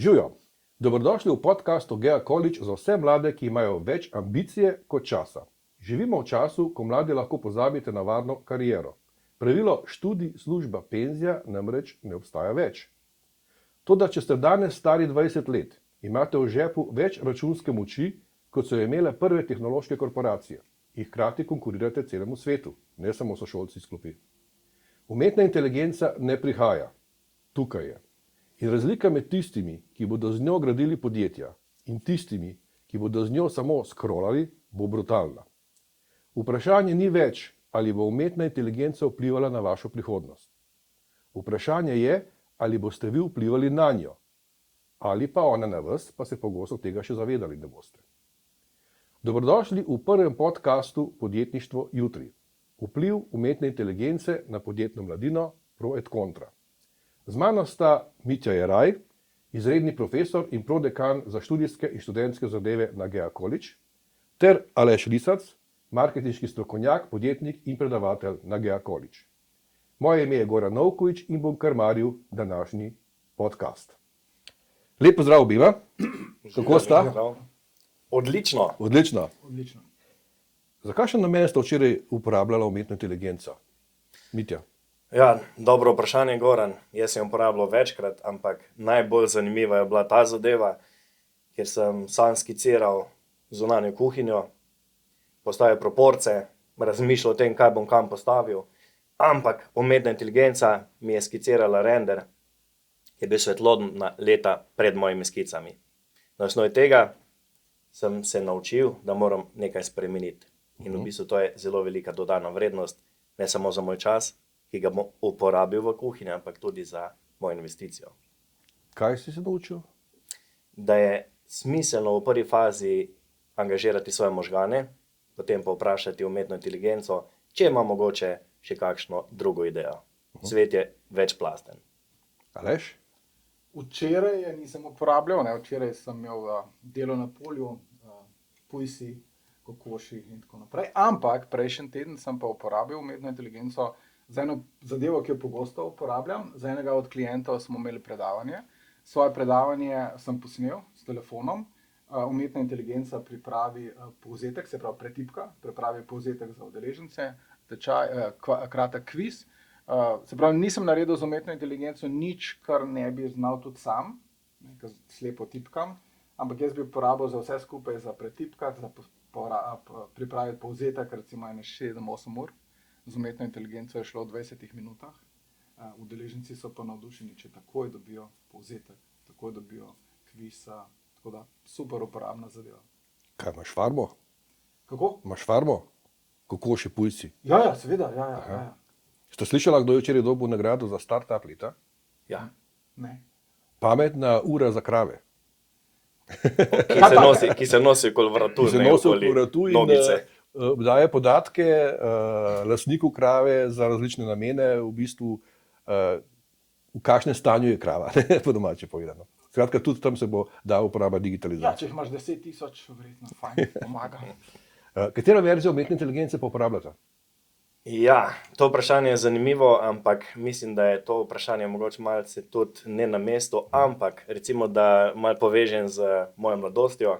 Živijo! Dobrodošli v podcastu Gea College za vse mlade, ki imajo več ambicije kot časa. Živimo v času, ko mladi lahko pozabite na varno kariero. Pravilo študij, služba, penzija namreč ne obstaja več. Toda, če ste danes stari 20 let, imate v žepu več računske moči, kot so imele prve tehnološke korporacije, in hkrati konkurirate celemu svetu, ne samo sošolci iz klopi. Umetna inteligenca ne prihaja. Tukaj je. In razlika med tistimi, ki bodo z njo gradili podjetja, in tistimi, ki bodo z njo samo scrollali, bo brutalna. Vprašanje ni več, ali bo umetna inteligenca vplivala na vašo prihodnost. Vprašanje je, ali boste vi vplivali na njo. Ali pa ona na vas, pa se pogosto tega še zavedali ne boste. Dobrodošli v prvem podcastu Podjetništvo jutri. Vpliv umetne inteligence na podjetno mladino pro et contra. Z mano sta Mitja Jeraj, izredni profesor in prodekan za študijske in študentske zadeve na Gea College, ter Aleš Lisac, marketinški strokovnjak, podjetnik in predavatelj na Gea College. Moje ime je Goran Novkovič in bom krmaril današnji podcast. Lep pozdrav obima. Kako sta? Odlično. Odlično. Za kakšen namen sta včeraj uporabljala umetno inteligenco? Mitja. Ja, dobro vprašanje, Goran. Jaz sem uporabljal večkrat, ampak najbolj zanimiva je bila ta zadeva, ker sem sam skiciral zunanjo kuhinjo, postavil proporce, razmišljal o tem, kaj bom kam postavil, ampak umetna inteligenca mi je skicirala render, ki je bil svetlobna leta pred mojimi skicami. Na osnovi tega sem se naučil, da moram nekaj spremeniti. In v bistvu to je zelo velika dodana vrednost, ne samo za moj čas, ki ga bom uporabil v kuhinji, ampak tudi za mojo investicijo. Kaj si se naučil? Da je smiselno v prvi fazi angažirati svoje možgane, potem pa vprašati umetno inteligenco, če ima mogoče še kakšno drugo idejo. Svet je večplasten. Aleš? Včeraj je nisem uporabljal, včeraj sem imel delo na polju, pujsi, kokoši in tako naprej. Ampak prejšnji teden sem pa uporabil umetno inteligenco za eno zadevo, ki jo pogosto uporabljam. Za enega od klientov smo imeli predavanje. Svoje predavanje sem posnel s telefonom. Umetna inteligenca pripravi povzetek, se pravi pretipka, pripravi povzetek za udeležence, kratek kviz. Se pravi, nisem naredil z umetno inteligenco nič, kar ne bi znal tudi sam, ker slepo tipkam, ampak jaz bi uporabil za vse skupaj za pretipkati, za pripraviti povzetek, recimo 7-8 ur. Z umetno inteligenco je šlo v 20 minutah. Udeleženci so pa navdušeni, če takoj dobijo povzetek, takoj dobijo kvisa, tako da super uporabna zadeva. Kaj, imaš farmo? Kako? Imaš farmo? Kokoši, pujsi? Ja, seveda, ja. Ste slišala, kdo je včeraj dobil nagrado za startup leta? Ja. Ne. Pametna ura za krave. Ki se nosi okoli vratu, Ki se ne nosi okoli okoli vratu in nogice. daje podatke lastniku krave za različne namene, v bistvu v kakšnem stanju je krava, po domače povedano. Skratka, tudi tam se bo dal uporaba Ja, digitalizacije. če jih imaš 10.000, verjetno fajn, pomaga. Katero verzijo umetne inteligence pa uporabljate? Ja, to vprašanje je zanimivo, ampak mislim, da je to vprašanje mogoče malce tudi ne na mestu, ampak recimo, da malo povežem z mojo mladostjo,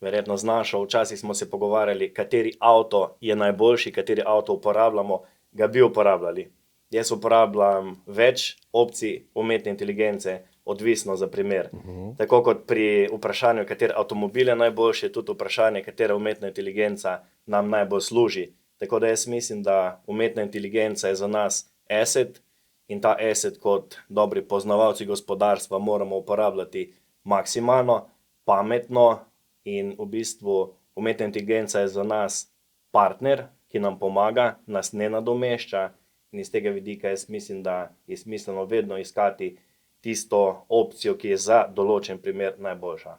verjetno z našo, včasih smo se pogovarjali, kateri avto je najboljši, kateri avto uporabljamo, ga bi uporabljali. Jaz uporabljam več opcij umetne inteligence, odvisno za primer. Tako kot pri vprašanju, kateri avtomobil je najboljši, je tudi vprašanje, katera umetna inteligenca nam najbolj služi. Tako da jaz mislim, da umetna inteligenca je za nas asset in ta asset kot dobri poznavalci gospodarstva moramo uporabljati maksimalno, pametno in v bistvu umetna inteligenca je za nas partner, ki nam pomaga, nas ne nadomešča in iz tega vidika jaz mislim, da je smiselno vedno iskati tisto opcijo, ki je za določen primer najboljša.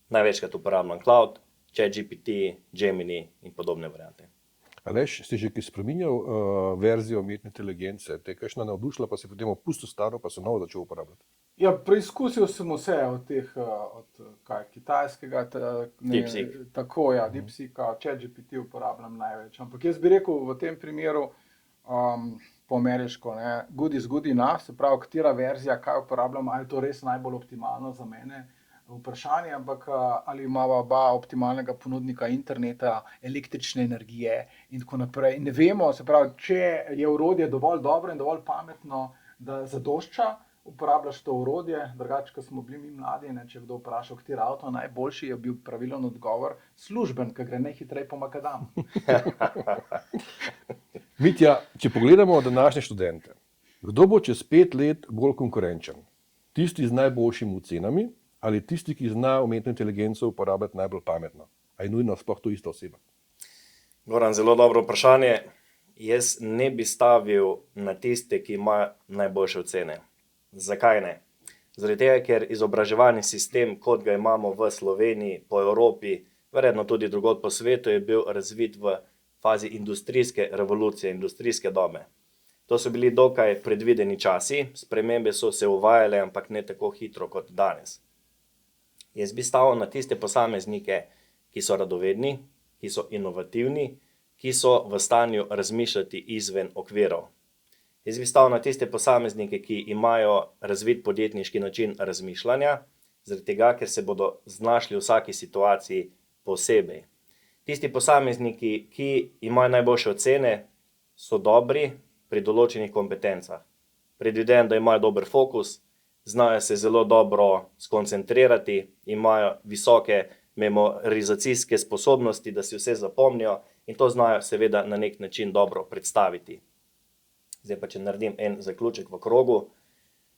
Največkrat uporabljam cloud, ChatGPT, Gemini in podobne variante. Aleš, si že kaj spreminjal verzijo umetne inteligence? Te je kakšna navdušila, pa si potem opustil staro, pa se novo začel uporabljati? Ja, preizkusil sem vse od teh, kitajskega, DeepSeek. tako, ja, DeepSeeka, ChatGPT uporabljam največ. Ampak jaz bi rekel v tem primeru, po ameriško, ne, good is good enough, se pravi, katera verzija, kaj uporabljam, ali je to res najbolj optimalno za mene. Vprašanje, ampak ali imamo oba optimalnega ponudnika interneta, električne energije in tako naprej. Ne vemo, se pravi, če je orodje dovolj dobro in dovolj pametno, da zadošča, uporabljaš to orodje, drugače, ko smo bili mi mladi, ne, če kdo vprašal, kateri avto najboljši, je bil pravilen odgovor služben, ki gre najhitreje po makadam. Mitja, če pogledamo današnje študente, kdo bo čez 5 let bolj konkurenčen? Tisti z najboljšimi ocenami ali tisti, ki zna umetno inteligenco uporabljati najbolj pametno? A je nujno sploh to ista oseba? Goran, zelo dobro vprašanje. Jaz ne bi stavil na tiste, ki imajo najboljše ocene. Zakaj ne? Zaradi tega, ker izobraževalni sistem, kot ga imamo v Sloveniji, po Evropi, verjetno tudi drugod po svetu, je bil razvit v fazi industrijske revolucije, industrijske dobe. To so bili dokaj predvideni časi, spremembe so se uvajale, ampak ne tako hitro kot danes. Jaz bi stavil na tiste posameznike, ki so radovedni, ki so inovativni, ki so v stanju razmišljati izven okvirov. Jaz bi stavil na tiste posameznike, ki imajo razvit podjetniški način razmišljanja, zaradi tega, ker se bodo znašli v vsaki situaciji posebej. Tisti posamezniki, ki imajo najboljše ocene, so dobri pri določenih kompetencah. Predvidevam, da imajo dober fokus, znajo se zelo dobro skoncentrirati, imajo visoke memorizacijske sposobnosti, da si vse zapomnijo in to znajo seveda na nek način dobro predstaviti. Zdaj pa, če naredim en zaključek v krogu,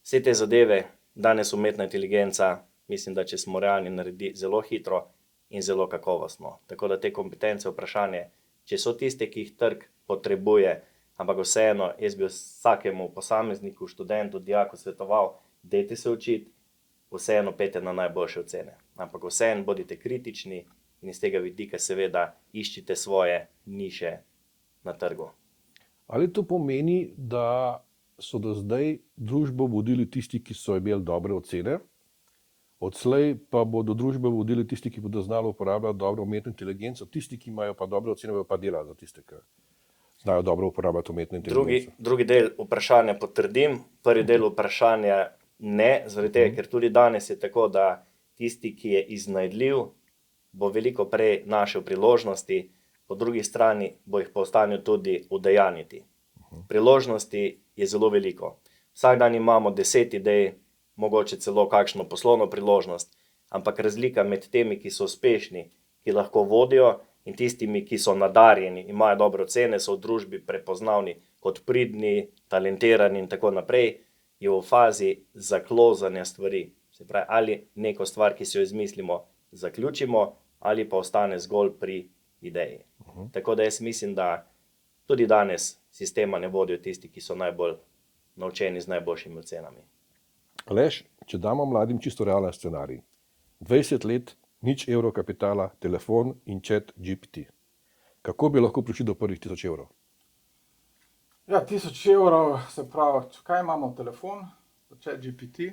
vse te zadeve, danes umetna inteligenca, mislim, da če smo realni, naredi zelo hitro in zelo kakovostno. Tako da te kompetence, vprašanje, če so tiste, ki jih trg potrebuje, ampak vseeno, jaz bi vsakemu posamezniku, študentu, dijaku svetoval, dajte se učiti, vseeno pejte na najboljše ocene. Ampak vseeno bodite kritični in iz tega vidika seveda iščite svoje niše na trgu. Ali to pomeni, da so do zdaj družbo vodili tisti, ki so imeli dobre ocene, odslej pa bodo družbo vodili tisti, ki bodo znali uporabljati dobro umetno inteligenco, tisti, ki imajo pa dobre ocene, bodo pa delali za tiste, ki znajo dobro uporabljati umetno inteligenco? Drugi del vprašanja potrdim, prvi del vprašanja ne, zaradi tega, ker tudi danes je tako, da tisti, ki je iznajdljiv, bo veliko prej našel priložnosti, po drugi strani bo jih pa v stanju tudi udejanjiti. Priložnosti je zelo veliko. Vsak dan imamo 10 idej, mogoče celo kakšno poslovno priložnost, ampak razlika med temi, ki so uspešni, ki lahko vodijo, in tistimi, ki so nadarjeni, imajo dobre ocene, so v družbi prepoznavni kot pridni, talentirani in tako naprej, je v fazi zaklozanja stvari. Se pravi, ali neko stvar, ki si jo izmislimo, zaključimo, ali pa ostane zgolj pri ideji. Tako da jaz mislim, da tudi danes sistema ne vodijo tisti, ki so najbolj naučeni z najboljšimi ocenami. Aleš, če damo mladim čisto realen scenarij, 20 let, nič evrov kapitala, telefon in chat GPT. Kako bi lahko prišli do prvih 1000 evrov? Ja, 1000 evrov, se pravi, kaj imamo telefon, chat GPT.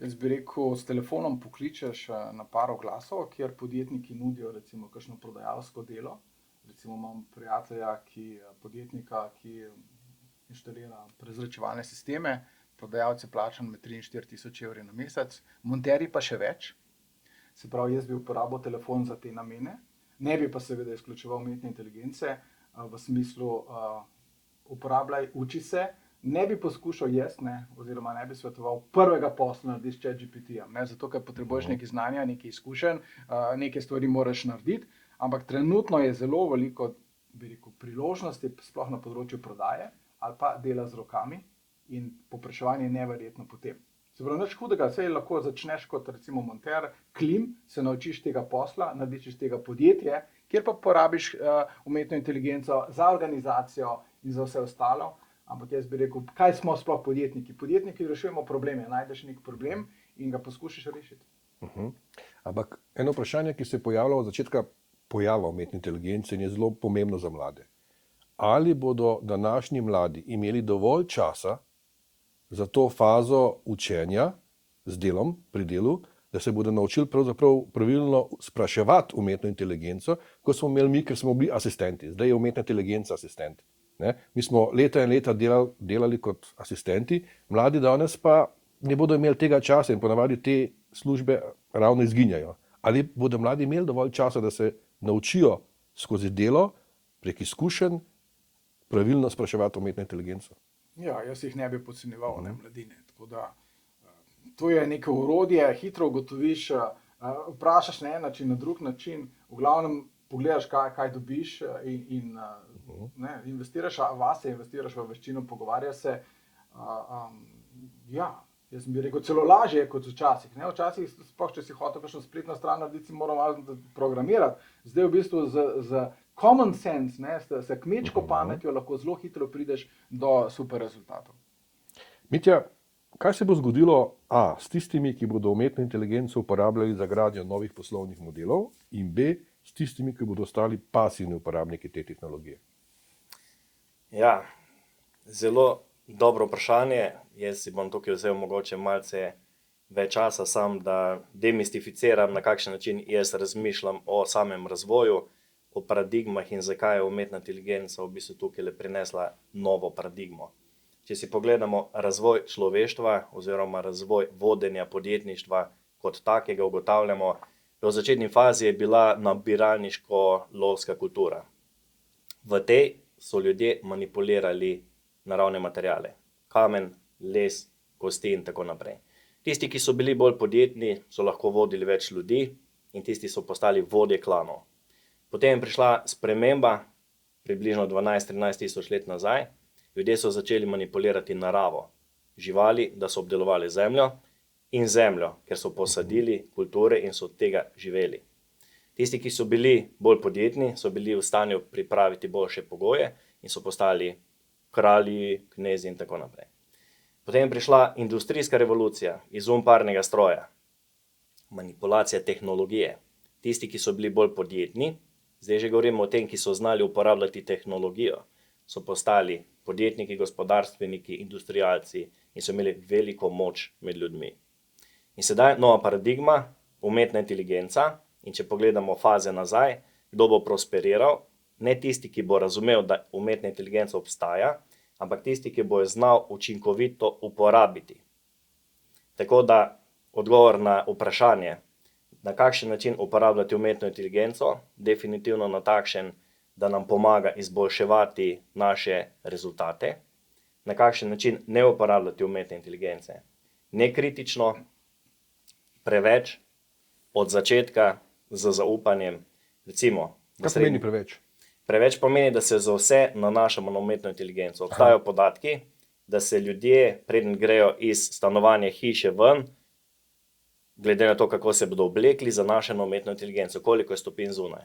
Jaz bi rekel, s telefonom pokličeš na par oglasov, kjer podjetniki nudijo recimo kakšno prodajalsko delo. Recimo imam prijatelja, podjetnika, ki inštalira prezračevalne sisteme, prodajalec je plačan med 3 in 4 tisoč evri na mesec, monterji pa še več. Se pravi, jaz bi uporabil telefon za te namene, ne bi pa seveda izključeval umetne inteligence v smislu uporabljaj, uči se. Ne bi poskušal jaz, oziroma ne bi svetoval prvega posla narediti s ChatGPT-jem, zato ker potrebuješ nekaj znanja, nekaj izkušenj, neke stvari moraš narediti, ampak trenutno je zelo veliko, bi rekel, priložnosti, sploh na področju prodaje ali pa dela z rokami in povpraševanje je neverjetno potem. Se pravi, nič hudega, saj lahko začneš kot recimo monter, klim, se naučiš tega posla, narediš tega podjetje, kjer pa porabiš umetno inteligenco za organizacijo in za vse ostalo. Ampak jaz bi rekel, kaj smo sploh podjetniki? Podjetniki rešujemo probleme, najdeš nek problem in ga poskušaš rešiti. Ampak eno vprašanje, ki se je pojavilo od začetka pojava umetne inteligence in je zelo pomembno za mlade. Ali bodo današnji mladi imeli dovolj časa za to fazo učenja z delom, pri delu, da se bodo naučili pravzaprav pravilno spraševati umetno inteligenco, kot smo imeli mi, ker smo bili asistenti. Zdaj je umetna inteligenca asistent. Ne? Mi smo leta in leta delali kot asistenti, mladi danes pa ne bodo imeli tega časa in ponavadi te službe ravno izginjajo. Ali bodo mladi imeli dovolj časa, da se naučijo skozi delo, prek izkušenj, pravilno spraševati umetno inteligenco? Ja, jaz jih ne bi podcenjeval, ne mladine. Tako da, to je neko orodje, hitro ugotoviš, vprašaš na en način, na drug način, v glavnem pogledaš, kaj dobiš in investiraš vase, investiraš v veščino, pogovarjaš se. Ja, jaz bi rekel, celo lažje kot včasih. Ne? Včasih, sploh če si hotel kakšno spletno stran narediti, si moral malo programirati. Zdaj v bistvu z common sense, ne, s kmečko pametjo lahko zelo hitro prideš do super rezultatov. Mitja, kaj se bo zgodilo s tistimi, ki bodo umetno inteligenco uporabljali za gradnjo novih poslovnih modelov, in B, s tistimi, ki bodo ostali pasivni uporabniki te tehnologije? Ja, zelo dobro vprašanje. Jaz si bom tukaj vzel mogoče malce več časa sam, da demistificiram, na kakšen način jaz razmišljam o samem razvoju, o paradigmah in zakaj je umetna inteligenca v bistvu tukaj prinesla novo paradigmo. Če si pogledamo razvoj človeštva oziroma razvoj vodenja podjetništva kot takega, ugotavljamo, da v začetni fazi je bila nabiralniško-lovska kultura. V tej so ljudje manipulirali naravne materiale, kamen, les, kosti in tako naprej. Tisti, ki so bili bolj podjetni, so lahko vodili več ljudi in tisti so postali vodje klanov. Potem je prišla sprememba, približno 12-13 tisoč let nazaj. Ljudje so začeli manipulirati naravo, živali, da so obdelovali zemljo, ker so posadili kulture in so od tega živeli. Tisti, ki so bili bolj podjetni, so bili v stanju pripraviti boljše pogoje in so postali kralji, knezi in tako naprej. Potem je prišla industrijska revolucija, izum parnega stroja, manipulacija tehnologije. Tisti, ki so bili bolj podjetni, zdaj že govorimo o tem, ki so znali uporabljati tehnologijo, so postali podjetniki, gospodarstveniki, industrialci in so imeli veliko moč med ljudmi. In sedaj nova paradigma, umetna inteligenca, in če pogledamo faze nazaj, kdo bo prosperiral, ne tisti, ki bo razumel, da umetna inteligenca obstaja, ampak tisti, ki bo jo znal učinkovito uporabiti. Tako da odgovor na vprašanje, na kakšen način uporabljati umetno inteligenco, definitivno na takšen, da nam pomaga izboljševati naše rezultate, na kakšen način ne uporabljati umetne inteligence. Nekritično, preveč, od začetka z zaupanjem, recimo. Kaj pomeni preveč? Preveč pomeni, da se za vse nanašamo na umetno inteligenco. Obstajajo podatki, da se ljudje, preden grejo iz stanovanja hiše ven, glede na to, kako se bodo oblekli, zanašajo na umetno inteligenco, koliko je stopinj zunaj.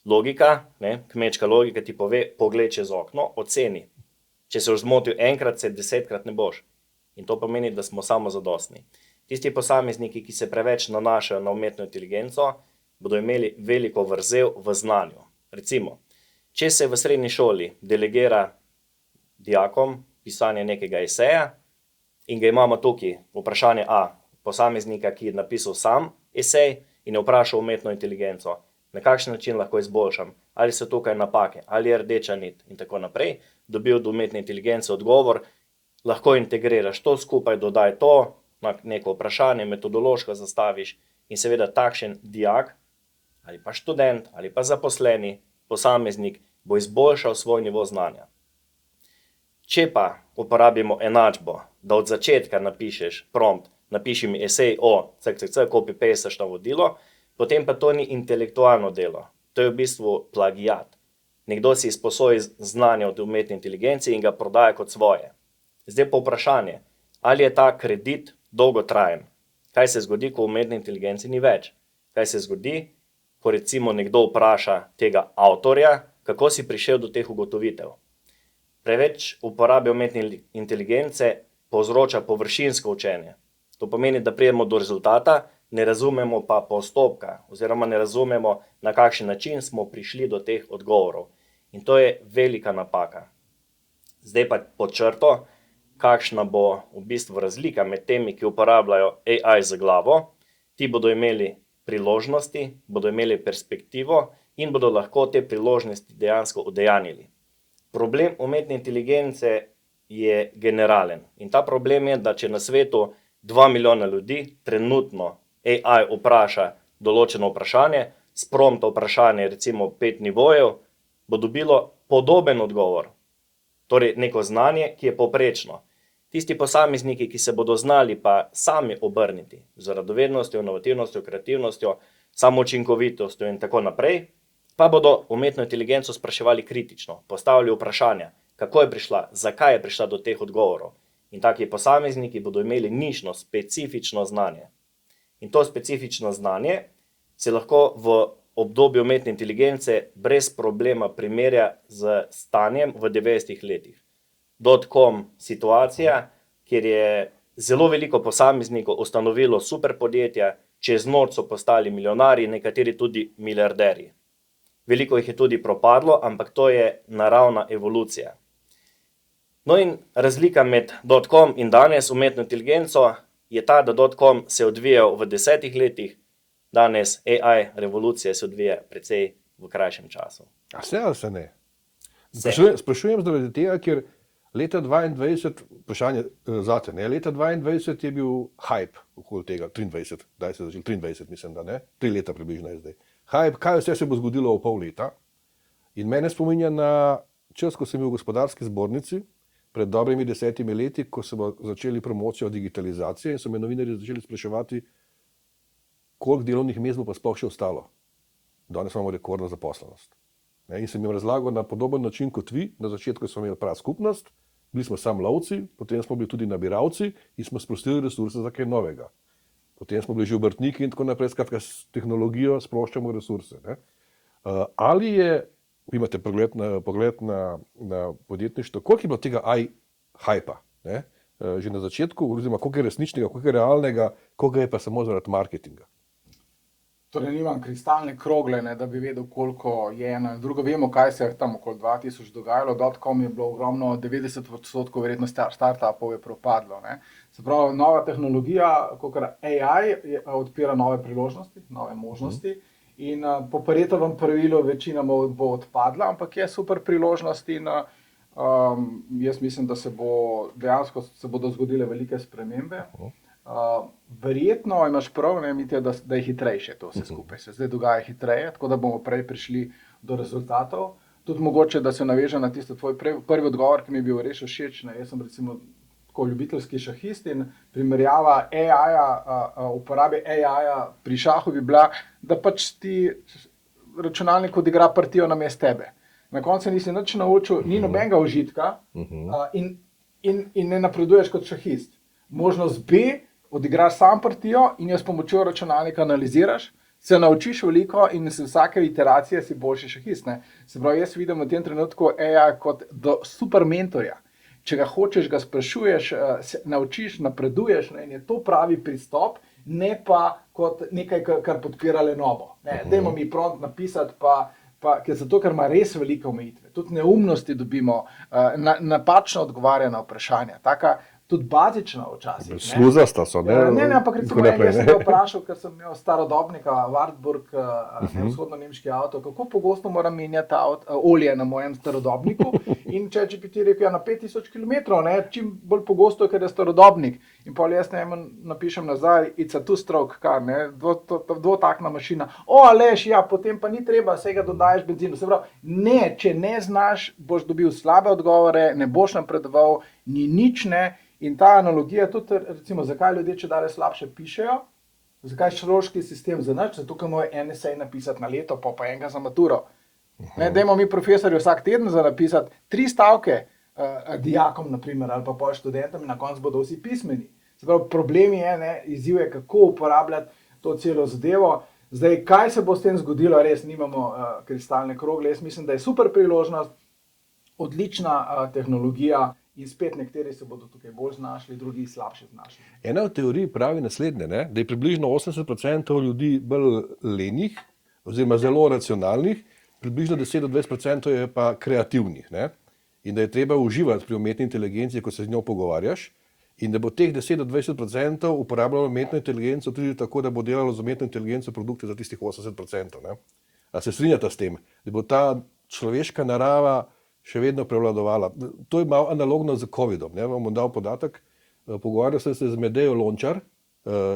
Logika, kmečka logika ti pove, pogled čez okno, oceni. Če se boš zmotil enkrat, se 10-krat ne boš. In to pomeni, da smo samozadostni. Tisti posamezniki, ki se preveč nanašajo na umetno inteligenco, bodo imeli veliko vrzel v znanju. Recimo, če se v srednji šoli delegira dijakom pisanje nekega eseja in ga imamo tukaj vprašanje posameznika, ki je napisal sam esej in je vprašal umetno inteligenco, na kakšen način lahko izboljšam, ali so tukaj napake, ali je rdeča nit in tako naprej, dobil od umetne inteligence odgovor, lahko integriraš to skupaj, dodaj to, na neko vprašanje, metodološko zastaviš in seveda takšen dijak ali pa študent ali pa zaposleni posameznik bo izboljšal svoj nivo znanja. Če pa uporabimo enačbo, da od začetka napišeš prompt, napiši mi esej o copy-pastaš navodilo, potem pa to ni intelektualno delo. To je v bistvu plagijat. Nekdo si izposoji znanje od umetne inteligence in ga prodaja kot svoje. Zdaj pa vprašanje, ali je ta kredit dolgotrajen? Kaj se zgodi, ko umetne inteligence ni več? Kaj se zgodi, ko recimo nekdo vpraša tega avtorja, kako si prišel do teh ugotovitev? Preveč uporabe umetne inteligence povzroča površinsko učenje. To pomeni, da pridemo do rezultata, ne razumemo pa postopka oziroma ne razumemo, na kakšen način smo prišli do teh odgovorov. In to je velika napaka. Zdaj pa pod črto, kakšna bo v bistvu razlika med temi, ki uporabljajo AI za glavo, ti bodo imeli priložnosti, bodo imeli perspektivo in bodo lahko te priložnosti dejansko udejanjili. Problem umetne inteligence je generalen. In ta problem je, da če na svetu 2 milijona ljudi trenutno AI vpraša določeno vprašanje, s prompta vprašanje recimo 5 nivojev, bo dobilo podoben odgovor. Torej neko znanje, ki je povprečno. Tisti posamezniki, ki se bodo znali pa sami obrniti z radovednostjo, inovativnostjo, kreativnostjo, samoučinkovitostjo in tako naprej, pa bodo umetno inteligenco spraševali kritično, postavili vprašanja, kako je prišla, zakaj je prišla do teh odgovorov. In taki posamezniki bodo imeli nišno, specifično znanje. In to specifično znanje se lahko v obdobju umetne inteligence brez problema primerja z stanjem v 90 letih. .com situacija, kjer je zelo veliko posameznikov ustanovilo super podjetja, čez noč so postali milijonarji, nekateri tudi milijarderji. Veliko jih je tudi propadlo, ampak to je naravna evolucija. No in razlika med .com in danes umetno inteligenco je ta, da .com se je odvijal v 10 letih, danes AI revolucija se odvija precej v krajšem času. A se ali se ne? Se. Sprašujem zaradi tega, ker leta 22, vprašanje zate, ne? Leta 22 je bil hype okoli tega, 23, daj se začel, 23 mislim, da ne, 3 leta približno je zdaj. Hype, kaj vse se bo zgodilo v pol leta. In mene spominja na čas, ko sem bil v gospodarski zbornici, pred dobrimi 10 leti, ko so začeli promocijo digitalizacije in so me novinarji začeli spraševati, koliko delovnih mest bo pa sploh še ostalo. Danes imamo rekordno zaposlenost. In sem jim razlagal na podoben način kot vi, na začetku smo imeli prav skupnost, bili smo sam lovci, potem smo bili tudi nabiralci in smo sprostili resurse za kaj novega. Potem smo bili že obrtniki in tako naprej, skratka s tehnologijo sproščamo resurse. Ne? Ali je, vi imate pogled na podjetništvo, koliko je bilo tega hypa, ne? Že na začetku, oziroma koliko je resničnega, koliko je realnega, koliko je pa samo zaradi marketinga. Torej, nimam kristalne krogle, ne, da bi vedel, koliko je eno in drugo. Vemo, kaj se je tam okoli 2000 dogajalo. .com je bilo ogromno, 90% verjetno startupov je propadlo. Ne. Se pravi, nova tehnologija, kot AI, odpira nove priložnosti, nove možnosti. In po Paretovem pravilu večina bo odpadla, ampak je super priložnost in jaz mislim, da se bodo zgodile velike spremembe. Verjetno imaš prav, ne, Mitja, da je hitrejše to vse skupaj. Se zdaj dogaja hitreje, tako da bomo prej prišli do rezultatov. Tudi mogoče, da se naveže na tisto tvoj prvi odgovor, ki mi je bil res všeč. Jaz sem recimo tako ljubiteljski šahist in primerjava uporabe AI-ja pri šahu bi bila, da pač ti računalnik odigra partijo namesto tebe. Na koncu nisi nič naučil, ni nobenega užitka in ne napreduješ kot šahist. Možnost B, odigraš sam partijo in jo s pomočjo računalnika analiziraš, se naučiš veliko in z vsake iteracije si boljši šahist. Ne? Se pravi, jaz vidim v tem trenutku AI kot super mentorja. Če ga hočeš, ga sprašuješ, se naučiš, napreduješ, ne? In je to pravi pristop, ne pa kot nekaj, kar podpira Lenovo. Dajmo mi prompt napisati, zato ker ima res velike omejitve. Tudi neumnosti dobimo, napačno odgovarja na vprašanja. Taka tudi bazična včasih. Sluzasta so, ne? Ne, ampak recimo jaz sem ga vprašal, ker sem imel starodobnika, Wartburg, vzhodno-nemški avto, kako pogosto moram menjati olje na mojem starodobniku in ChatGPT rekel, na 5000 km, ne, čim bolj pogosto, ker je starodobnik. In pol jaz napišem nazaj, it's a two-stroke car, ne, dvotakna mašina. Aleš, ja, potem pa ni treba, saj ga dodajes benzinu. Se pravi, ne, če ne znaš, boš dobil slabe odgovore, ne boš napredoval, ni nič ne. In ta analogija tudi, recimo, zakaj ljudje če dalje slabše pišejo, zakaj šolski sistem za nič, zato ker morajo en esej napisati na leto, pa enega za maturo. Dajmo mi profesorju vsak teden za napisati 3 stavke dijakom, naprimer, ali pa študentom in na koncu bodo vsi pismeni. Se pravi, problem je, ne, izziv je, kako uporabljati to celo zadevo. Zdaj, kaj se bo s tem zgodilo, res nimamo kristalne krogle. Jaz mislim, da je super priložnost, odlična tehnologija, in spet nekateri se bodo tukaj bolj znašli, drugi slabše znašli. Ena od teorij pravi naslednje, ne? Da je približno 80% ljudi bolj lenih, oziroma zelo racionalnih, približno 10-20% je pa kreativnih. Ne? In da je treba uživati pri umetni inteligenci, ko se z njo pogovarjaš, in da bo teh 10-20% uporabljalo umetno inteligenco tudi tako, da bo delalo z umetno inteligenco produkte za tistih 80%. Ne? A se strinjate s tem, da bo ta človeška narava še vedno prevladovala. To je malo analogno z COVID-om. Ne? Vam bom dal podatek. Pogovarjal sem se z Medejo Lončar,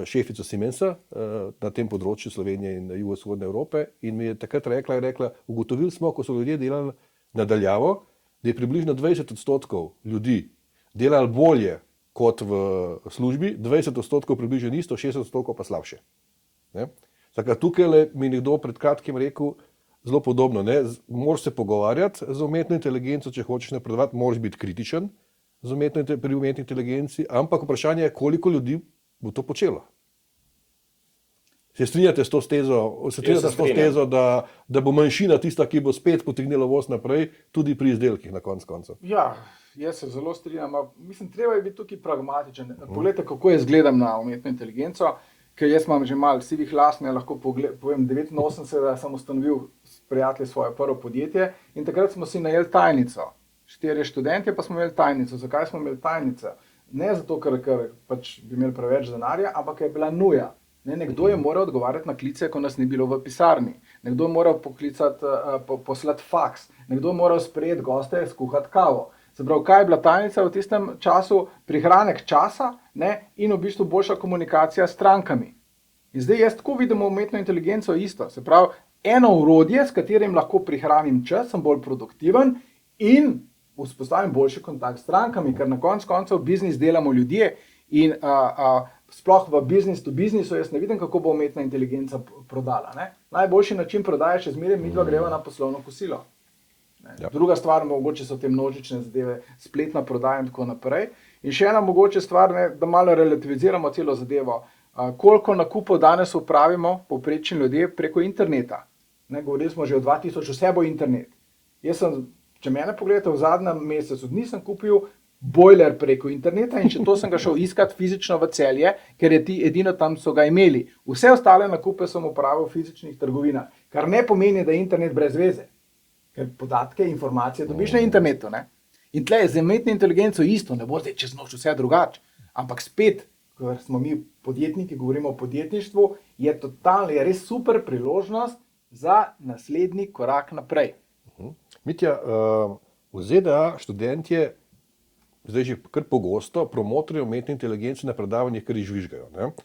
šefico Siemensa na tem področju Slovenije in jugovzhodne Evrope in mi je takrat rekla, ugotovili smo, ko so ljudje delali nadaljavo, da je približno 20% ljudi delali bolje kot v službi, 20% približno isto, 60% pa slabše. Tukaj mi je nekdo pred kratkim rekel zelo podobno. Moraš se pogovarjati z umetno inteligenco, če hočeš napredovati, moraš biti kritičen pri umetni inteligenci, ampak vprašanje je, koliko ljudi bo to počelo. Se strinjate s to stezo, da bo manjšina tista, ki bo spet potegnila voz naprej, tudi pri izdelkih na koncu? Ja, jaz se zelo strinjam. Mislim, treba je biti tukaj pragmatičen. Poglejte, kako jaz gledam na umetno inteligenco, ker jaz imam že malo sivih las, lahko povem, 89 sem ustanovil s prijatelji svoje prvo podjetje in takrat smo si najeli tajnico. 4 študentje pa smo imeli tajnico. Zakaj smo imeli tajnico? Ne zato, ker pač bi imeli preveč denarja, ampak je bila nuja. Nekdo je moral odgovarjati na klice, ko nas ni bilo v pisarni. Nekdo je moral poslati faks. Nekdo je moral sprejeti goste, skuhati kavo. Se pravi, kaj je bila tajnica v tistem času? Prihranek časa in v bistvu boljša komunikacija s strankami. In zdaj jaz tako vidim umetno inteligenco isto. Se pravi, eno orodje, s katerim lahko prihranim čas, sem bolj produktiven in vzpostavim boljši kontakt s strankami, ker na koncu biznis delamo ljudje in sploh v business to businessu jaz ne vidim, kako bo umetna inteligenca prodala. Najboljši način prodaje še zmeraj midva greva na poslovno kosilo. Druga stvar, mogoče so te množične zadeve, spletna prodaja in tako naprej. In še ena mogoče stvar, da malo relativiziramo celo zadevo. Koliko nakupov danes upravimo povprečni ljudje preko interneta? Govorili smo že o 2000, vse bo internet. Če mene pogledate, v zadnjem mesecu nisem kupil bojler preko interneta in še to sem ga šel iskat fizično v Celje, ker je edino tam so ga imeli. Vse ostale nakupe sem upravil v fizičnih trgovinah, kar ne pomeni, da je internet brez veze. Ker podatke, informacije dobiš na internetu. In tle je z umetno inteligenco isto, ne bo zdaj čez noč vse drugače. Ampak spet, ker smo mi podjetniki, govorimo o podjetništvu, je res super priložnost za naslednji korak naprej. Mitja, v ZDA študentje zdaj že kar pogosto promotorijo umetne inteligence na predavanjih, kar izžvižgajo.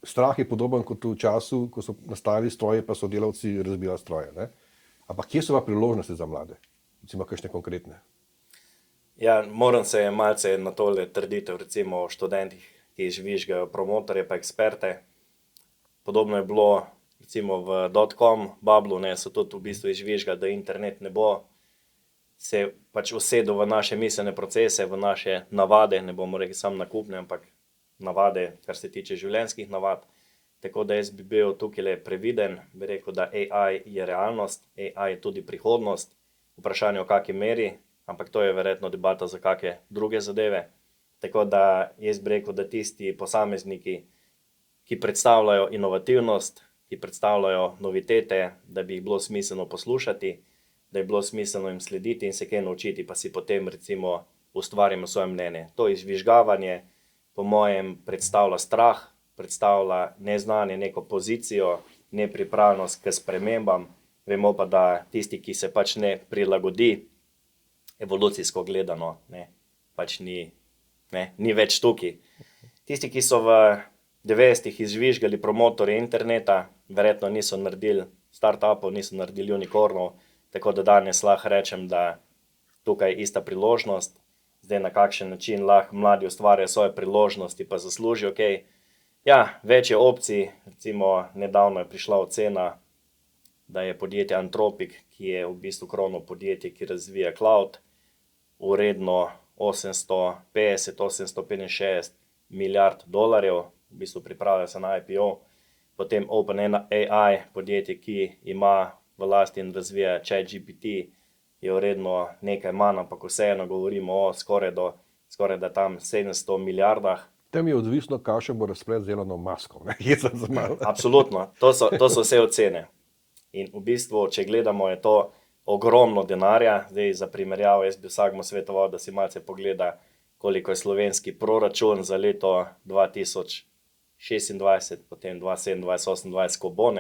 Strah je podoben kot v času, ko so nastajali stroji, pa so delavci razbijali stroje. Ampak kje so pa priložnosti za mlade? Recimo, kakšne konkretne? Ja, moram se malce na tole trditev, recimo o študentih, ki izžvižgajo promotorje pa eksperte. Podobno je bilo recimo v .com bablu, so tudi v bistvu izžvižgali, da internet ne bo se pač usedel v naše miselne procese, v naše navade, ne bomo rekli samo nakupne, ampak navade, kar se tiče življenjskih navad. Tako da jaz bi bil tukaj previden, bi rekel, da AI je realnost, AI je tudi prihodnost, vprašanje o kakšni meri, ampak to je verjetno debata za kakšne druge zadeve. Tako da jaz bi rekel, da tisti posamezniki, ki predstavljajo inovativnost, ki predstavljajo novitete, da bi jih bilo smiselno poslušati, da je bilo smiselno jim slediti in se kaj naučiti, pa si potem recimo ustvarjamo svoje mnenje. To izžvižgavanje po mojem predstavlja strah, predstavlja neznanje, neko pozicijo, nepripravljenost k spremembam. Vemo pa, da tisti, ki se pač ne prilagodi, evolucijsko gledano, pač ni več tukaj. Tisti, ki so v 90-ih izžvižgali promotorje interneta, verjetno niso naredili startupov, niso naredili unikornov, tako da danes lahko rečem, da tukaj je ista priložnost. Zdaj na kakšen način lahko mladi ustvarjajo svoje priložnosti pa zaslužijo kaj. Ja, več je opcij, recimo nedavno je prišla ocena, da je podjetje Anthropic, ki je v bistvu krovno podjetje, ki razvija cloud, vredno 850-865 milijard dolarjev, v bistvu pripravlja se na IPO. Potem OpenAI, podjetje, ki ima v lasti in razvija ChatGPT, je vredno nekaj manj, ampak vseeno govorimo o skoraj da tam 700 milijardah. Tem je odvisno, kakšen bo razplet z Elonom Muskom. Absolutno, to so vse ocene. In v bistvu, če gledamo, je to ogromno denarja. Zdaj za primerjavo, jaz bi vsakmu svetoval, da si malce pogleda, koliko je slovenski proračun za leto 2026, potem 2027, 2028, ko bo,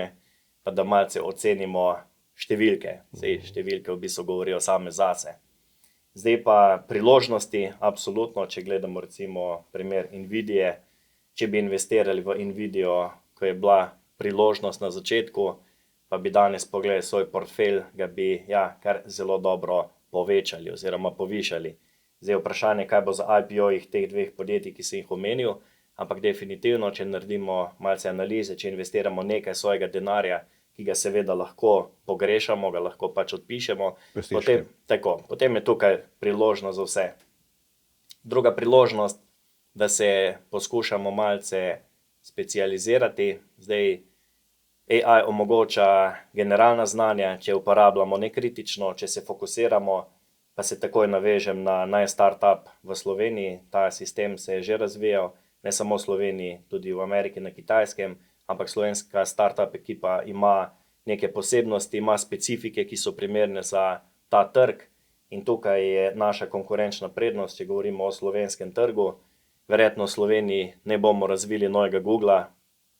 pa da malce ocenimo številke. Zdaj, številke v bistvu govorijo same zase. Zdaj pa priložnosti, absolutno, če gledamo recimo primer Nvidie, če bi investirali v Nvidio, ko je bila priložnost na začetku, pa bi danes pogledali svoj portfelj, ga bi kar zelo dobro povečali oziroma povišali. Zdaj vprašanje, kaj bo za IPO-jih teh dveh podjetij, ki sem jih omenil, ampak definitivno, če naredimo malce analize, če investiramo nekaj svojega denarja, ki ga seveda lahko pogrešamo, ga lahko pač odpišemo, potem je tukaj priložnost za vse. Druga priložnost, da se poskušamo malce specializirati. Zdaj AI omogoča generalna znanja, če uporabljamo nekritično, če se fokusiramo, pa se takoj navežem na startup v Sloveniji. Ta sistem se je že razvijal, ne samo v Sloveniji, tudi v Ameriki, na Kitajskem, ampak slovenska startup ekipa ima neke posebnosti, ima specifike, ki so primerne za ta trg, in tukaj je naša konkurenčna prednost, če govorimo o slovenskem trgu. Verjetno v Sloveniji ne bomo razvili novega Googla,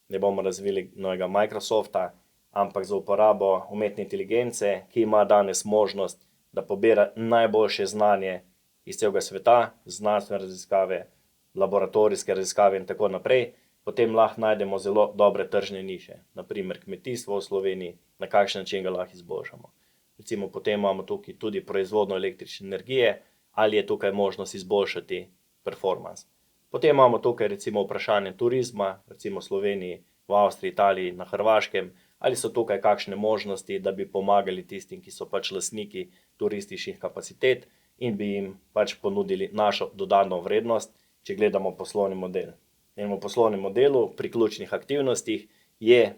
ne bomo razvili novega Microsofta, ampak za uporabo umetne inteligence, ki ima danes možnost, da pobira najboljše znanje iz celega sveta, znanstvene raziskave, laboratorijske raziskave in tako naprej, potem lahko najdemo zelo dobre tržne niše, naprimer kmetijstvo v Sloveniji, na kakšen način ga lahko izboljšamo. Recimo potem imamo tukaj tudi proizvodnjo električne energije, ali je tukaj možnost izboljšati performance. Potem imamo tukaj recimo vprašanje turizma, recimo v Sloveniji, v Avstriji, Italiji, na Hrvaškem, ali so tukaj kakšne možnosti, da bi pomagali tistim, ki so pač lastniki turističnih kapacitet in bi jim pač ponudili našo dodano vrednost, če gledamo poslovni model. In v poslovnem modelu pri ključnih aktivnostih je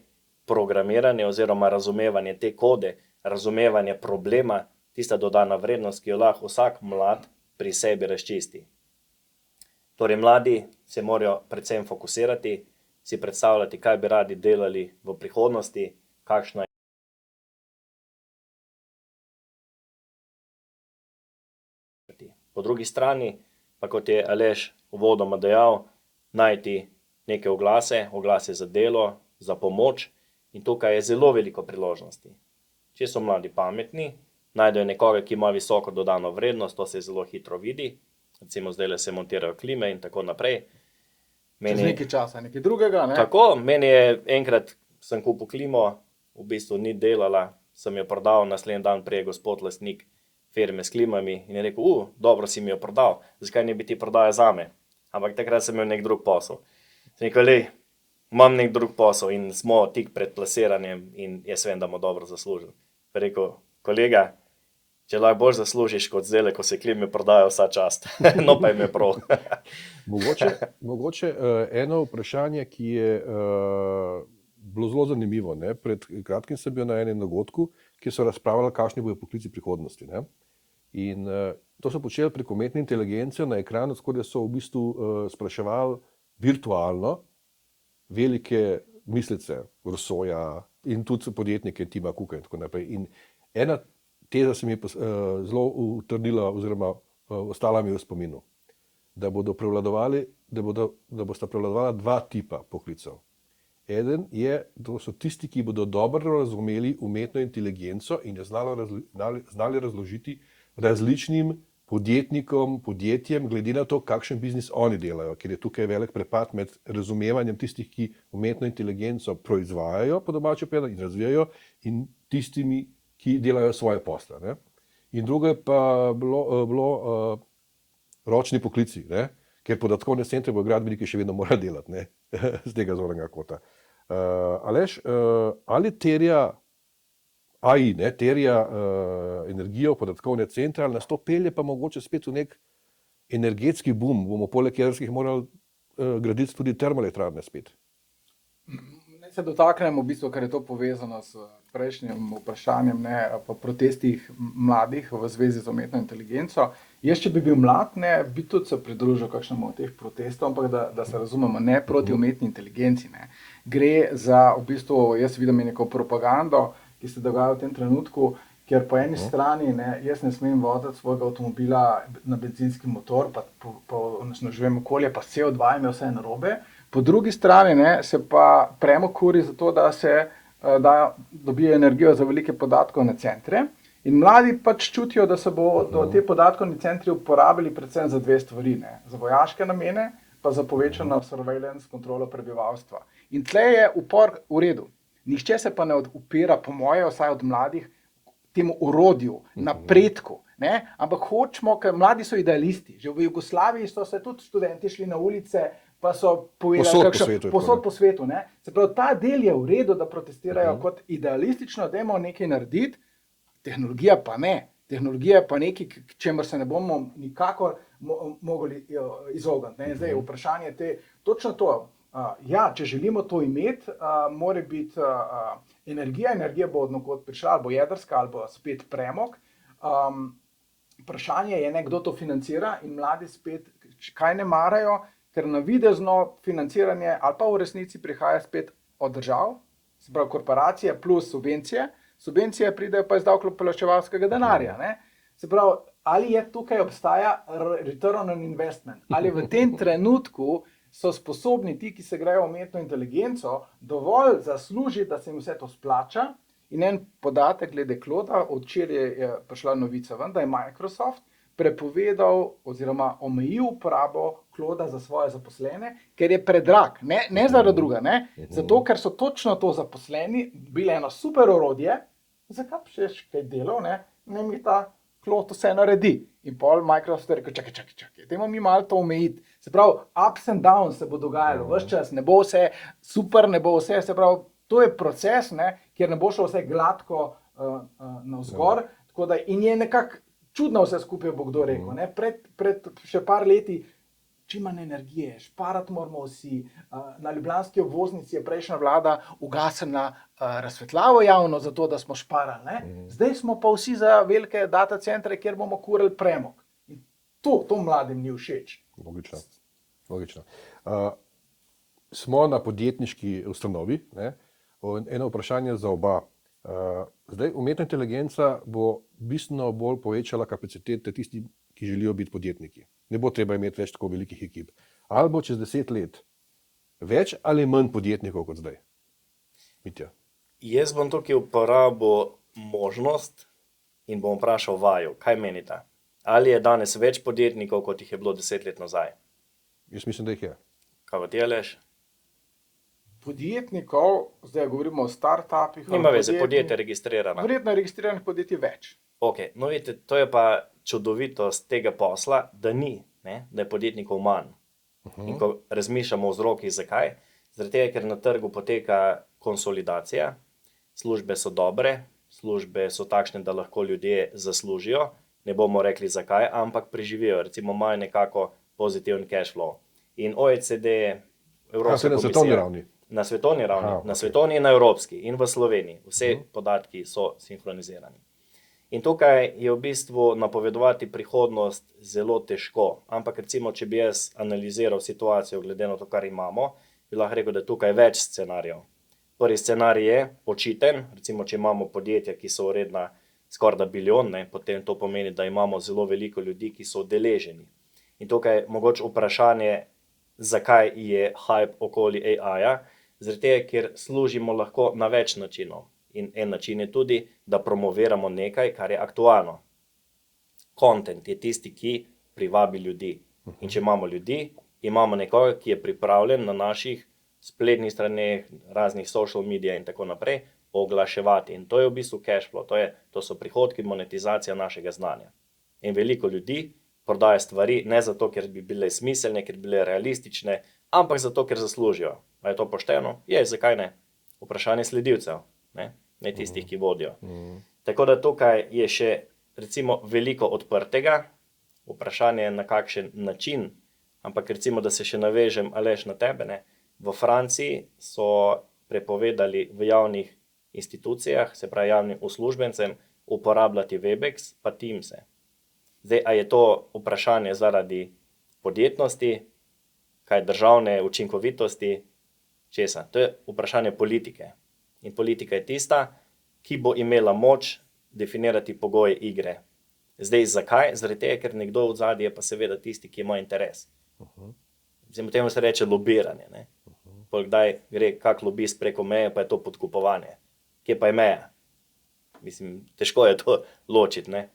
programiranje oziroma razumevanje te kode, razumevanje problema, tista dodana vrednost, ki jo lahko vsak mlad pri sebi razčisti. Torej, mladi se morajo predvsem fokusirati, si predstavljati, kaj bi radi delali v prihodnosti, kakšna je. Po drugi strani, pa kot je Aleš uvodoma dejal, najti neke oglase za delo, za pomoč, in tukaj je zelo veliko priložnosti. Če so mladi pametni, najdejo nekoga, ki ima visoko dodano vrednost, to se zelo hitro vidi. Recimo zdaj se montirajo klime in tako naprej. Čez nekaj časa, nekaj drugega, ne? Tako, meni je enkrat sem kupil klimo, v bistvu ni delala, sem jo prodal, naslednji dan prije gospod lastnik firme s klimami in je rekel, dobro si mi jo prodal, zakaj ne bi ti prodajal zame? Ampak takrat sem imel nek drug posel. Sem rekel, imam nek drug posel in smo tik pred plasiranjem in jaz vem, da bomo dobro zaslužili. Pa rekel, kolega, če lahko bolj zaslužiš kot zdaj, ko se klime prodajo vsa čast. No pa jim je prav. Mogoče eno vprašanje, ki je bilo zelo zanimivo. Ne? Pred kratkim sem bil na enem dogodku, kjer so razpravljali, kakšni bodo poklici prihodnosti. Ne? In to so počeli prek umetne inteligence na ekranu, tako da so v bistvu spraševali virtualno velike mislice, Rousseauja in tudi podjetnike Tima Cooka in tako naprej. In ena teza se mi je zelo utrdila oziroma ostala mi v spominu, da bosta prevladovala dva tipa poklicev. Eden je, da so tisti, ki bodo dobro razumeli umetno inteligenco in jo znali razložiti različnim podjetnikom, podjetjem, glede na to, kakšen biznis oni delajo, ker je tukaj velik prepad med razumevanjem tistih, ki umetno inteligenco proizvajajo, po domače povedano, in razvijajo, in tistimi, ki delajo svoje posle. Ne? In drugo je pa bilo ročni poklici, ne? Ker podatkovne centre v gradbeniki še vedno morajo delati, ne? Z tega zornega kota. Aleš, ali terja AI, ne? Terja energijo podatkovne centre, ali nas to pelje pa mogoče spet v nek energetski boom, bomo poleg jedrskih morali graditi tudi termoelektrarne spet? Naj se dotaknemo v bistvu, ker je to povezano s prejšnjim vprašanjem, ne, po protestih mladih v zvezi z umetno inteligenco. Jaz, če bi bil mlad, ne, bi tudi se pridružil kakšnemu od teh protestov, ampak da se razumemo, ne proti umetni inteligenci. Ne. Gre za, v bistvu, jaz vidim neko propagando, ki se dogaja v tem trenutku, ker po eni strani, ne, jaz ne smem voziti svojega avtomobila na bencinski motor, pa onesnažujem okolje, pa CO2 in vse narobe. Po drugi strani, ne, se pa premog kuri za to, da se dobijo energijo za velike podatkovne centre In mladi pač čutijo, da se bodo te podatkovni centri uporabili predvsem za dve stvari, ne? Za vojaške namene, pa za povečano surveillance, kontrolo prebivalstva. In tle je upor v redu. Nihče se pa ne upira, po moje, vsaj od mladih, temu orodju, napredku. Ne? Ampak hočemo, ker mladi so idealisti. Že v Jugoslaviji so se tudi študenti šli na ulice, pa so povedali, posod po svetu. Ne? Se pravi, ta del je v redu, da protestirajo kot idealistično, da imamo nekaj narediti, tehnologija pa ne. Tehnologija pa nekaj, k čemer se ne bomo nikakor mogli izogniti. Ne? Zdaj, vprašanje te, točno to. Ja, če želimo to imeti, mora biti energija bo od nekod prišla, ali bo jedrska, ali bo spet premog. Vprašanje je, kdo to financira in mladi spet kaj ne marajo, ker navidezno financiranje ali pa v resnici prihaja spet od držav, se pravi korporacije plus subvencije. Subvencije pridejo pa iz davkoplačevalskega denarja. Ne? Se pravi, ali je tukaj obstaja return on investment, ali v tem trenutku so sposobni ti, ki se grejo umetno inteligenco, dovolj zaslužiti, da se jim vse to splača. In en podatek glede Clauda, včeraj je prišla novica ven, da je Microsoft prepovedal oziroma omejil uporabo Clauda za svoje zaposlene, ker je predrag. Ne zaradi druga, ne? Zato, ker so točno to zaposleni bili eno super orodje, zakaj pa še kaj delal, ne mi ta Claude vse naredi. In pol Microsoft je rekel, čakaj, dajmo mi malo to omejiti. Se pravi, ups and downs se bo dogajalo, ves čas, ne bo vse super, ne bo vse, se pravi, to je proces, kjer ne bo šlo vse gladko navzgor, tako da in je nekako čudno vse skupaj, bo kdo rekel. Ne? Pred še par leti, čim manj energije, šparati moramo vsi. Na ljubljanski obvoznici je prejšnja vlada ugasnila razsvetljavo javno, zato da smo šparali. Ne? Zdaj smo pa vsi za velike data centre, kjer bomo kurili premog. In to mladim ni všeč. Logično. Smo na podjetniški ustanovi, ne? Eno vprašanje za oba. Zdaj, umetna inteligenca bo bistveno bolj povečala kapacitete tistih, ki želijo biti podjetniki. Ne bo treba imeti več tako velikih ekip. Ali bo čez 10 let več ali manj podjetnikov kot zdaj? Mitja. Jaz bom tukaj uporabil možnost in bom vprašal vaju, kaj menite? Ali je danes več podjetnikov, kot jih je bilo 10 let nazaj? Jaz mislim, da jih je. Kaj ti, Aleš? Podjetnikov, zdaj govorimo o startupih. Nima veze, podjetje registrirano. Verjetno je registriranih podjetij več. Ok, no vidite, to je pa čudovitost tega posla, da ni, ne? Da je podjetnikov manj. In ko razmišljamo o vzrokih, zakaj? Zaradi tega, ker na trgu poteka konsolidacija, službe so dobre, službe so takšne, da lahko ljudje zaslužijo, ne bomo rekli zakaj, ampak preživijo, recimo imajo nekako pozitiven cash flow. In OECD, Evropska komisija. Na svetovni ravni. Na svetovni ravni, na svetovni in na evropski in v Sloveniji. Vse podatki so sinhronizirani. In tukaj je v bistvu napovedovati prihodnost zelo težko. Ampak recimo, če bi jaz analiziral situacijo glede na to, kar imamo, bi lahko rekel, da je tukaj več scenarijev. Prvi scenarij je očiten, recimo, če imamo podjetja, ki so vredna skoraj da bilijon, potem to pomeni, da imamo zelo veliko ljudi, ki so udeleženi. In tukaj mogoče vprašanje, zakaj je hype okoli AI-ja, zaradi tega, ker služimo lahko na več načinov. In en način je tudi, da promoviramo nekaj, kar je aktualno. Content je tisti, ki privabi ljudi. In če imamo ljudi, imamo nekoga, ki je pripravljen na naših spletnih straneh, raznih social media in tako naprej, oglaševati. In to je v bistvu cash flow, to so prihodki, monetizacija našega znanja. In veliko ljudi prodaja stvari ne zato, ker bi bile smiselne, ker bi bile realistične, ampak zato, ker zaslužijo. A je to pošteno? Je, zakaj ne? Vprašanje sledilcev, ne tistih, ki vodijo. Tako da tukaj je še recimo veliko odprtega, vprašanje na kakšen način, ampak recimo, da se še navežem, Aleš, na tebe, v Franciji so prepovedali v javnih institucijah, se pravi javnim uslužbencem, uporabljati Webex pa Teamse. Zdaj, a je to vprašanje zaradi podjetnosti, kaj državne učinkovitosti, česa? To je vprašanje politike. In politika je tista, ki bo imela moč definirati pogoje igre. Zdaj, zakaj? Zaradi tega, ker nekdo v zadnji je pa seveda tisti, ki ima interes. Temu se reče lobiranje. Kdaj gre kak lobist preko meje, pa je to podkupovanje. Kje pa je meja? Mislim, težko je to ločiti, ne.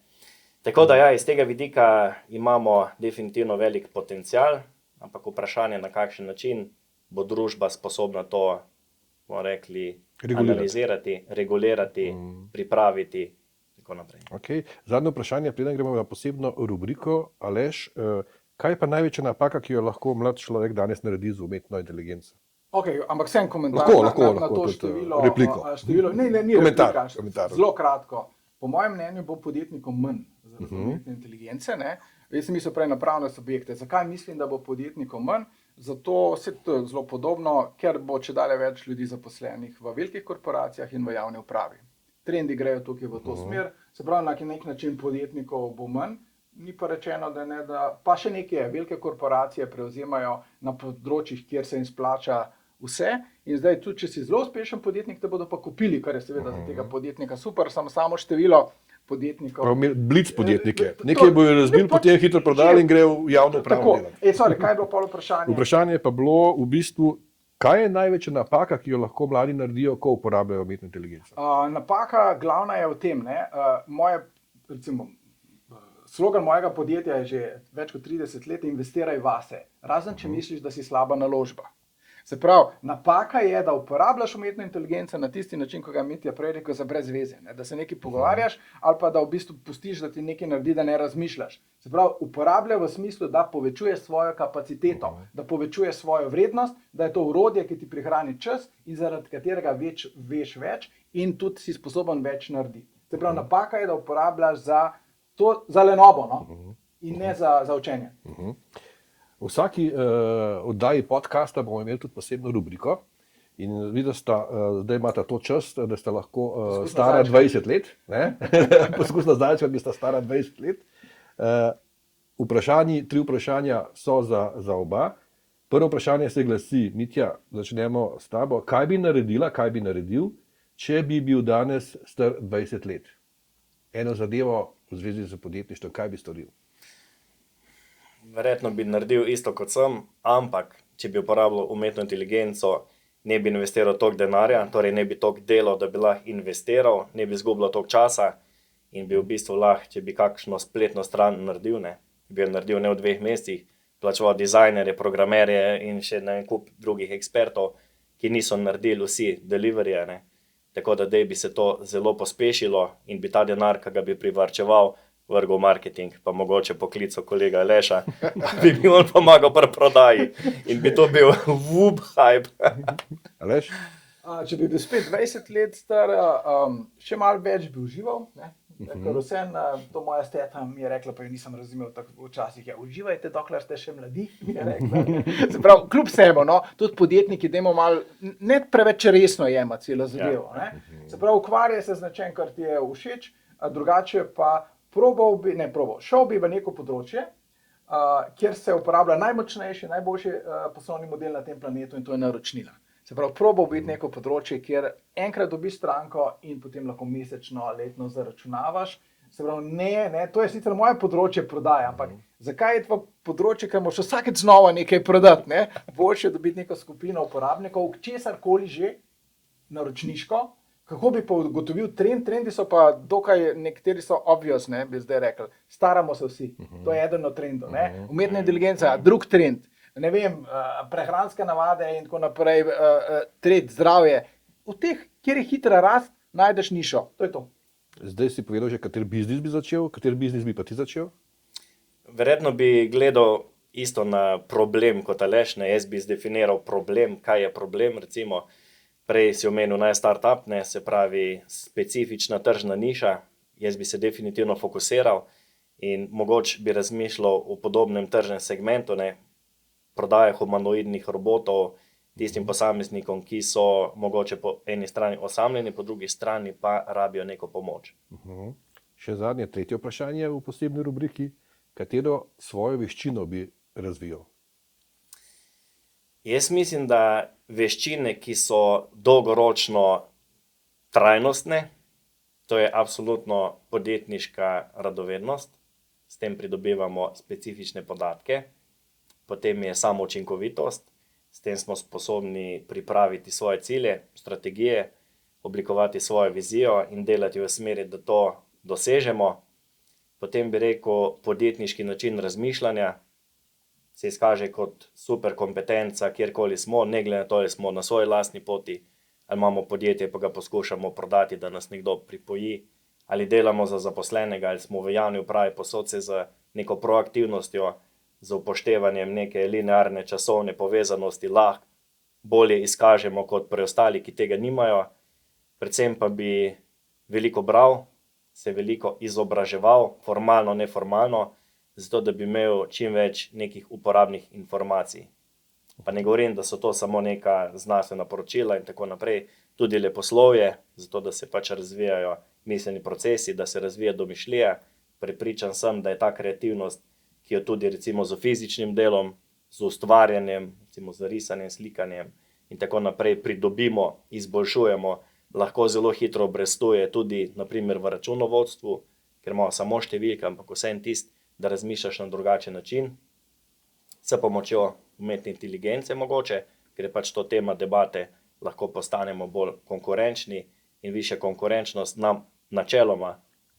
Tako da ja, iz tega vidika imamo definitivno velik potencial, ampak vprašanje, na kakšen način bo družba sposobna to, bomo rekli, analizirati, regulirati, pripraviti, tako naprej. Okay. Zadnje vprašanje, preden gremo na posebno rubriko, Aleš, kaj pa največja napaka, ki jo lahko mlad človek danes naredi z umetno inteligenco? Okay, ampak sem komentar lahko, na to število. Repliko. Ni komentar. Zelo kratko. Po mojem mnenju bo podjetnikom manj zaradi umetne inteligence. Ne? Jaz sem mislil prej na pravne subjekte. Zakaj mislim, da bo podjetnikom manj? Zato se to je zelo podobno, ker bo čedalje več ljudi zaposlenih v velikih korporacijah in v javni upravi. Trendi grejo tukaj v to smer, se pravi, na nek način podjetnikov bo manj, ni pa rečeno, da ne, da pa še nekaj velike korporacije prevzemajo na področjih, kjer se jim splača vse. In zdaj tudi, če si zelo uspešen podjetnik, te bodo pa kupili, kar je seveda za tega podjetnika super, samo število podjetnikov. Blic podjetnike. Nekaj bojo razbili, potem hitro prodali in grejo v javno upravo delati. Kaj je bilo pol vprašanje? Vprašanje pa bilo v bistvu, kaj je največja napaka, ki jo lahko mladi naredijo, ko uporabljajo umetno inteligenco? Napaka glavna je v tem, recimo, slogan mojega podjetja je že več kot 30 let: investiraj vase, razen če misliš, da si slaba naložba. Se pravi, napaka je, da uporabljaš umetno inteligenco na tisti način, ko ga Mitja prej rekel, za brez veze, da se nekaj pogovarjaš ali pa da v bistvu pustiš, da ti nekaj naredi, da ne razmišljaš. Se pravi, uporablja v smislu, da povečuje svojo kapaciteto, da povečuje svojo vrednost, da je to orodje, ki ti prihrani čas in zaradi katerega veš več in tudi si sposoben več narediti. Se pravi, napaka je, da uporabljaš za lenobo, in ne za učenje. V vsaki oddaji podcasta bomo imeli tudi posebno rubriko in vidite, zdaj imate to čas, da ste lahko stara 20 let, poskusna zdajčka, ki sta stara 20 let. Tri vprašanja so za oba. Prvo vprašanje se glasi, Mitja, začnemo s tabo. Kaj bi naredil, če bi bil danes star 20 let? Eno zadevo v zvezi z podjetništvom, kaj bi storil? Verjetno bi naredil isto kot sem, ampak če bi uporabljal umetno inteligenco, ne bi investiral toliko denarja, torej ne bi toliko delal, da bi lahko investiral, ne bi izgubljal toliko časa in bi v bistvu lahko, če bi kakšno spletno stran naredil, bi jo naredil ne v 2 mesecih, plačeval dizajnerje, programerje in še en kup drugih ekspertov, ki niso naredili vsi deliveryje. Tako da bi se to zelo pospešilo in bi ta denar, ki ga bi privarčeval, vrgel marketing, pa mogoče poklical kolega Aleša, bi mi on pomagal pri prodaji in bi to bil whoop hype. Aleš? Če bi bil spet 20 let star, še malo več bi užival. Ker to moja steta mi je rekla, pa jo nisem razumel tako včasih, uživajte, dokler ste še mladi, mi je rekla. Se pravi, kljub sebo, tudi podjetniki, dajmo malo, ne preveč resno jemati celo zadevo. Se pravi, ukvarja se z nečem, kar ti je všeč, drugače pa šel bi v neko področje, kjer se uporablja najmočnejši, najboljši poslovni model na tem planetu in to je naročnina. Se pravi, probal biti neko področje, kjer enkrat dobiš stranko in potem lahko mesečno, letno zaračunavaš. Se pravi, to je sicer moje področje prodaje, ampak zakaj je to področje, ker moraš vsakeč znova nekaj prodati, Boljše je dobiti neko skupino uporabnikov, česarkoli že, naročniško. Kako bi pa ugotovil trend? Trendi so pa dokaj, nekateri so obvious, bi zdaj rekli. Staramo se vsi, to je eden od trendov. Umetna inteligenca, drug trend. Ne vem, prehranske navade in tako naprej, trend, zdravje. V teh, kjer je hitra rast, najdeš nišo. To je to. Zdaj si povedal že, kateri biznis bi začel, kateri biznis bi pa ti začel? Verjetno bi gledal isto na problem kot Aleš, jaz bi zdefiniral problem, kaj je problem, recimo. Prej si omenil startup, se pravi specifična tržna niša, jaz bi se definitivno fokusiral in mogoče bi razmišljal o podobnem tržnem segmentu, prodaje humanoidnih robotov tistim posameznikom, ki so mogoče po eni strani osamljeni, po drugi strani pa rabijo neko pomoč. Še zadnje, tretje vprašanje v posebni rubriki, katero svojo veščino bi razvijal? Jaz mislim, da veščine, ki so dolgoročno trajnostne, to je absolutno podjetniška radovednost, s tem pridobivamo specifične podatke, potem je samoučinkovitost, s tem smo sposobni pripraviti svoje cilje, strategije, oblikovati svojo vizijo in delati v smeri, da to dosežemo. Potem bi rekel, podjetniški način razmišljanja se izkaže kot super kompetenca, kjerkoli smo, ne glede na to, ali smo na svoji lastni poti, ali imamo podjetje, pa ga poskušamo prodati, da nas nekdo pripoji, ali delamo za zaposlenega, ali smo v javni upravi, posod se z neko proaktivnostjo, z upoštevanjem neke linearne časovne povezanosti lahko bolje izkažemo kot preostali, ki tega nimajo. Predvsem pa bi veliko bral, se veliko izobraževal, formalno, neformalno, zato da bi imel čim več nekih uporabnih informacij. Pa ne govorim, da so to samo neka znanstvena poročila in tako naprej, tudi leposlovje, zato da se pač razvijajo miselni procesi, da se razvija domišljija. Prepričan sem, da je ta kreativnost, ki jo tudi recimo z fizičnim delom, z ustvarjanjem, recimo z risanjem, slikanjem in tako naprej pridobimo, izboljšujemo, lahko zelo hitro obrestuje tudi naprimer v računovodstvu, ker imamo samo številke, ampak vseeno tisto, da razmišljaš na drugačen način, s pomočjo umetne inteligence mogoče, ker je pač to tema debate, lahko postanemo bolj konkurenčni in višja konkurenčnost nam načeloma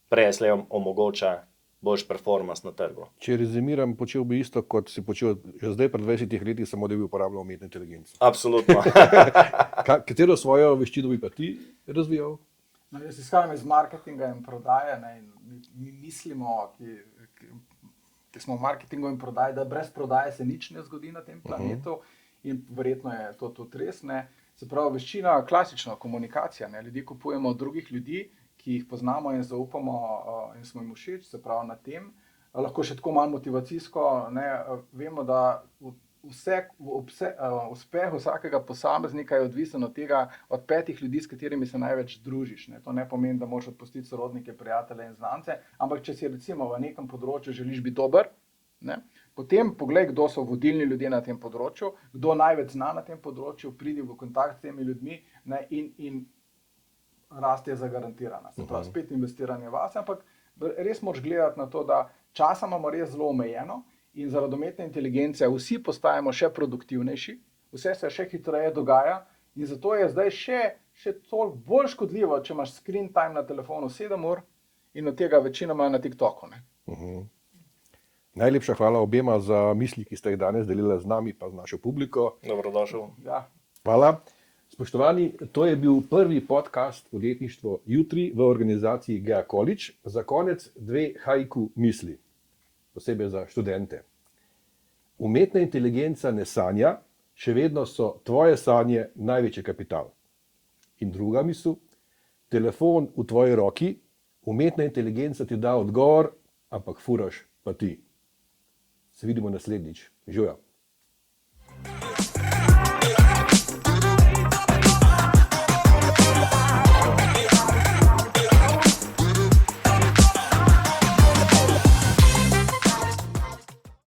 prej slej omogoča boljši performance na trgu. Če rezimiram, počel bi isto, kot si počel že zdaj pred 20 leti, samo da bi uporabljal umetno inteligenco. Absolutno. Katero svojo veščino bi pa ti razvijal? No, jaz izhajam iz marketinga in prodaje, ne, in mi mislimo, ki smo v marketingu in prodaji, da brez prodaje se nič ne zgodi na tem planetu in verjetno je to tudi res. Ne. Se pravi, veščina, klasična komunikacija, ne. Ljudje kupujemo od drugih ljudi, ki jih poznamo in zaupamo in smo jim všeč, se pravi na tem. Lahko še tako malo motivacijsko, ne, vemo, da uspeh vsakega posameznika je odvisen od tega, od 5 ljudi, s katerimi se največ družiš. Ne. To ne pomeni, da moraš odpustiti sorodnike, prijatelje in znance, ampak če si recimo v nekem področju želiš biti dober, ne, potem poglej, kdo so vodilni ljudje na tem področju, kdo največ zna na tem področju, pridi v kontakt s temi ljudmi, ne, in rast je zagarantirana. Se pravi, spet investiranje vase, ampak res moraš gledati na to, da časa imamo res zelo omejeno in zaradi umetne inteligence vsi postajamo še produktivnejši, vse se še hitreje dogaja in zato je zdaj še toliko bolj škodljivo, če imaš screen time na telefonu 7 ur in od tega večinoma na TikToku. Ne? Najlepša hvala obema za misli, ki ste jih danes delili z nami pa z našo publiko. Dobrodošel. Ja. Hvala. Spoštovani, to je bil prvi podcast Podjetništvo jutri v organizaciji GEA College. Za konec 2 haiku misli, posebej za študente. Umetna inteligenca ne sanja, še vedno so tvoje sanje največji kapital. In druga misel, telefon v tvoji roki, umetna inteligenca ti da odgovor, ampak furaš pa ti. Se vidimo naslednjič. Živjo.